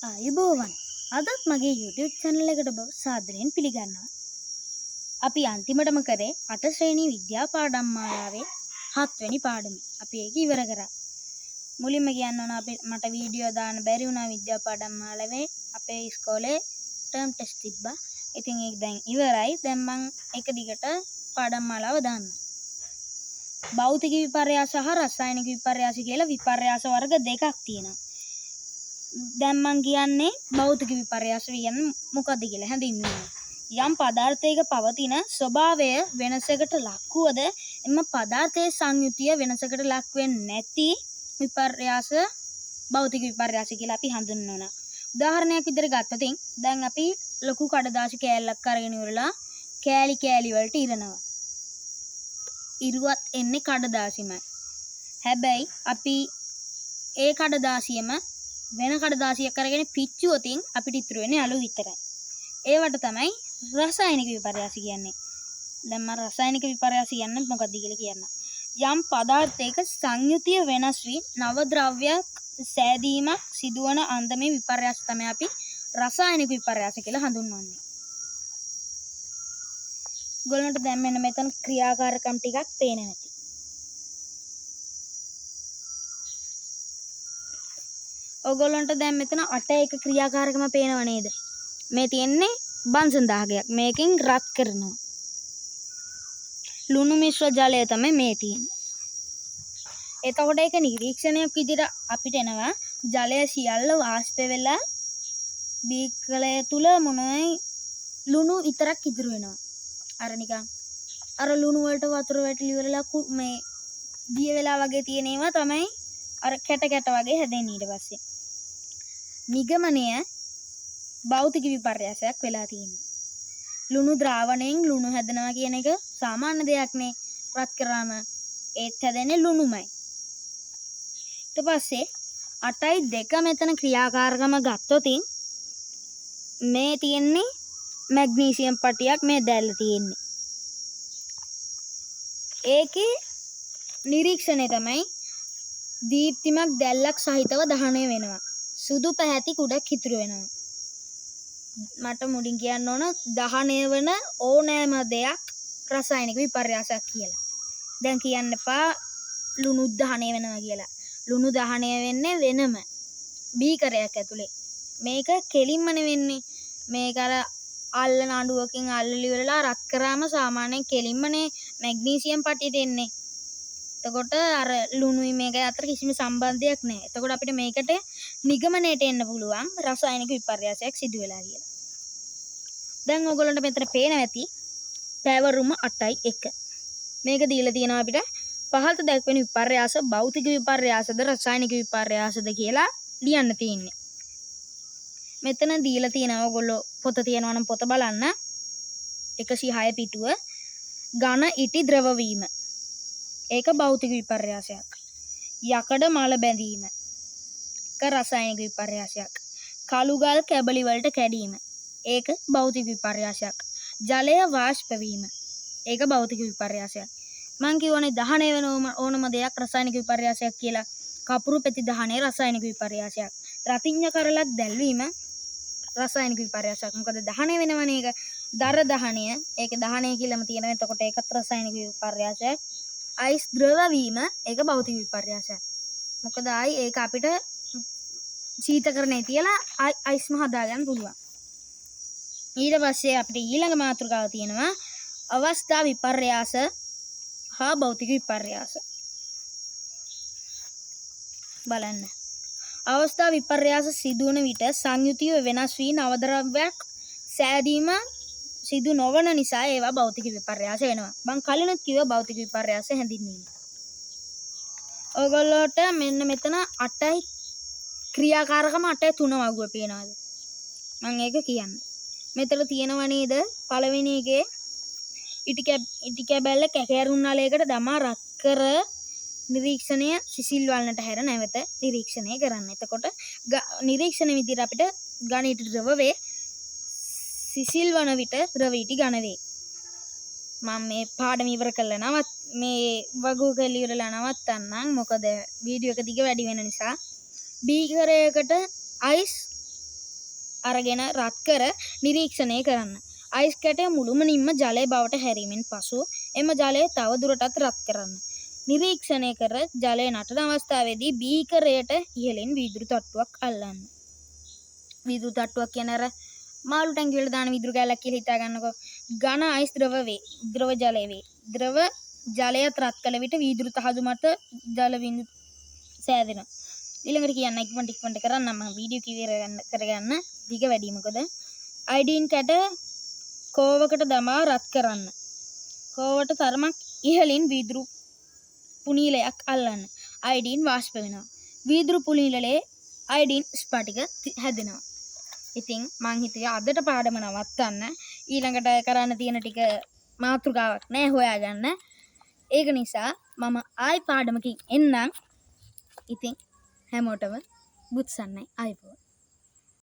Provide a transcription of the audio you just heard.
ආයුබෝවන් අදත් මගේ YouTube channel එකට සාදරයෙන් පිළිගන්නවා. අපි අන්තිමටම කරේ 8 ශ්‍රේණි විද්‍යා පාඩම් මාලාවේ 7 වෙනි පාඩම. අපි ඒක ඉවර කරා. මුලින්ම කියන්න ඕන මට වීඩියෝ දාන්න බැරි වුණා විද්‍යා පාඩම් මාලාවේ අපේ ඉස්කෝලේ ටර්ම් ටෙස්ට් තිබ්බා. ඉතින් ඒක දැන් ඉවරයි. දැන් මම එක දිගට පාඩම් මාලාව දාන්නම්. භෞතික විපර්යාස සහ රසායනික විපර්යාස කියලා විපර්යාස වර්ග දෙකක් තියෙනවා. දැන් මං කියන්නේ භෞතික විපර්යාස කියන්නේ මොකක්ද කියලා හැඳින්වීම. යම් පදාර්ථයක පවතින ස්වභාවය වෙනසකට ලක් වුවද එම පදාර්ථයේ සංයුතිය වෙනසකට ලක් වෙන්නේ නැති විපර්යාස භෞතික විපර්යාස කියලා අපි හඳුන්වනවා. උදාහරණයක් විදිහට ගත්තොත් දැන් අපි ලොකු කඩදාසි කෑල්ලක් අරගෙන ඉවරලා කෑලි කෑලි වලට ඉරනවා. ඉරුවත් එන්නේ කඩදාසියමයි. හැබැයි අපි ඒ කඩදාසියම වෙන කඩදාසියක් අරගෙන පිච්චුවොතින් අපිට ඉතුරු වෙන්නේ අලු විතරයි. ඒවට තමයි රසායනික විපර්යාස කියන්නේ. දැන් මම රසායනික විපර්යාස කියන්නේ මොකක්ද කියලා කියන්න. යම් පදාර්ථයක සංයුතිය වෙනස් වී නව ද්‍රව්‍යයක් සෑදීමක් සිදුවන අන්දමේ විපර්යාස තමයි අපි රසායනික විපර්යාස කියලා හඳුන්වන්නේ. ගොල්ලන්ට දැන් මෙතන ක්‍රියාකාරකම් ටිකක් පේනවා ඇති. ඔයගොල්ලන්ට දැන් මෙතන 8 ක්‍රියාකාරකම පේනව නේද? මේ තියෙන්නේ බන්සන් දාහකයක්. මේකෙන් රත් කරනවා. ලුණු මිශ්‍ර ජලය තමයි මේ තියෙන්නේ. එතකොට ඒක නිරීක්ෂණයක් විදිහට අපිට එනවා ජලය සියල්ල වාෂ්ප වෙලා බීකලය තුල මොනයි ලුණු විතරක් ඉතුරු වෙනවා. අර නිකන් අර ලුණු වලට වතුර වැටිලි වලලා මේ දිය වෙලා වගේ තියෙන ඒවා තමයි අර කැට කැට වගේ හැදෙන්නේ ඊට පස්සේ. නිගමනය භෞතික විපර්යාසයක් වෙලා තියෙනවා. ලුණු ද්‍රාවණයෙන් ලුණු හැදෙනවා කියන එක සාමාන්‍ය දෙයක් නේ. රත් කරාම ඒත් හැදෙන්නේ ලුණුමයි. ඊට පස්සේ 8.2 මෙතන ක්‍රියාකාරකම ගත්තොත් මේ තියෙන්නේ මැග්නීසියම් පටියක් මේ දැල්ල තියෙන්නේ. ඒකේ නිරීක්ෂණය තමයි දීප්තිමත් දැල්ලක් සහිතව දහනය වෙනවා. සුදු පැහැති කුඩක් ඉතුරු වෙනවා. මට මුලින් කියන්න ඕන දහනය වෙන ඕනෑම දෙයක් රසායනික විපර්යාසයක් කියලා. දැන් කියන්න එපා ලුණු දහනය වෙනවා කියලා. ලුණු දහනය වෙන්නේ වෙනම බීකරයක් ඇතුලේ. මේක කෙලින්ම නෙවෙන්නේ. මේක අර අල්ලන අඬුවකින් අල්ලලි වෙලා රත් කරාම සාමාන්‍යයෙන් කෙලින්මනේ මැග්නීසියම් පටියට එන්නේ. එතකොට අර ලුණුයි මේක අතර කිසිම සම්බන්ධයක් නැහැ. එතකොට අපිට මේකට නිගමනයට එන්න පුළුවන් රසායනික විපර්යාසයක් සිදු වෙලා කියලා. දැන් ඕගොල්ලන්ට මෙතන පේනවා ඇති පැවරුම 8.1. මේක දීලා තියෙනවා අපිට පහළට දැක්වෙන විපර්යාස භෞතික විපර්යාසද රසායනික විපර්යාසද කියලා ලියන්න තියෙන්නේ. මෙතන දීලා තියෙනවා ඕගොල්ලෝ පොත තියෙනවා නම් පොත බලන්න. 106 පිටුව ඝන ඉටි ද්‍රව වීම. ඒක භෞතික විපර්යාසයක්. යකඩ මල බැඳීම. ඒක රසායනික විපර්යාසයක්. කළු ගල් කැබලි වලට කැඩීම. ඒක භෞතික විපර්යාසයක්. ජලය වාෂ්ප වීම. ඒක භෞතික විපර්යාසයක්. මං කියවනේ දහනය වෙන ඕනම දෙයක් රසායනික විපර්යාසයක් කියලා. කපුරු පෙති දහනය රසායනික විපර්යාසයක්. රතිඤ්ඤ කරලක් දැල්වීම රසායනික විපර්යාසයක්. මොකද දහනය වෙනවනේ ඒක. දර දහනය. ඒක දහනය කියලාම තියෙනවා. එතකොට ඒකත් රසායනික විපර්යාසයක්. අයිස් ද්‍රව වීම ඒක භෞතික විපර්යාසයක්. මොකද ඒක අපිට ශීතකරණය තියලා අයිස්ම හදාගන්න පුළුවන්. ඊට පස්සේ අපිට ඊළඟ මාතෘකාව තියෙනවා අවස්ථා විපර්යාස හා භෞතික විපර්යාස. බලන්න. අවස්ථා විපර්යාස සිදුවන විට සංයුතිය වෙනස් වී නව ද්‍රව්‍යයක් සෑදීම සිදු නොවන නිසා ඒවා භෞතික විපර්යාස වෙනවා. මම කලිනුත් කිව්වා භෞතික විපර්යාස හැඳින්වීම. ඔයගොල්ලෝට මෙන්න මෙතන 8යි ක්‍රියාකාරකම 8.3 වගුව පේනවාද? මම ඒක කියන්නේ. මෙතන තියෙනව නේද? පළවෙනි එකේ ඉටි කැබැල්ල කැකෑරුම් නලයකට දමා රත් කර නිරීක්ෂණය සිසිල් වලනට හැර නැවත නිරීක්ෂණය කරන්න. එතකොට නිරීක්ෂණ විදිහට අපිට ඝන ඉටි ද්‍රවයේ සිසිල් වන විට ද්‍රව ඉටි ඝන වේ. මම මේ පාඩම ඉවර කළා මේ වගුව කළා ඉවරලා නවත්තන්නම්. මොකද වීඩියෝ එක දිග වැඩි වෙන නිසා. බීකරයකට අයිස් අරගෙන රත් කර නිරීක්ෂණය කරන්න. අයිස් කැටය මුළුමනින්ම ජලය බවට හැරීමෙන් පසු එම ජලය තව දුරටත් රත් කරන්න. නිරීක්ෂණය කර ජලය නටන අවස්ථාවේදී බීකරයට ඉහළින් වීදුරු තට්ටුවක් අල්ලන්න. වීදුරු තට්ටුවක් කියන අර මාළු ටැංකිය වල දාන වීදුරු කැලක් කියලා හිතා ගන්නකො. ඝන අයිස් ද්‍රව වේ. ද්‍රව ජලය වේ. ද්‍රව ජලයත් රත් කළ විට වීදුරු තහඩු මත ජල බිඳු සෑදෙනවා. ඊළඟට කියන්න ඉක්මනට කරන්න මම වීඩියෝ කරගන්න දිග වැඩි මොකද අයඩීන් කැට කෝවකට දමා රත් කරන්න. කෝවට තරමක් ඉහළින් වීදුරු පුනීලයක් අල්ලන්න. අයඩීන් වාෂ්ප වෙනවා. වීදුරු පුනීලලේ අයඩීන් ස්පටික හැදෙනවා. ඉතින් මං හිතුවේ අදට පාඩම නවත්තන්න. ඊළඟට කරන්න තියෙන ටික මාතෘකාවක් නෑ හොයාගන්න. ඒක නිසා මම ආයි පාඩමකින් එන්නම්. ඉතින් හැමෝටම බුත්සන්නයි ආයිබෝවන්.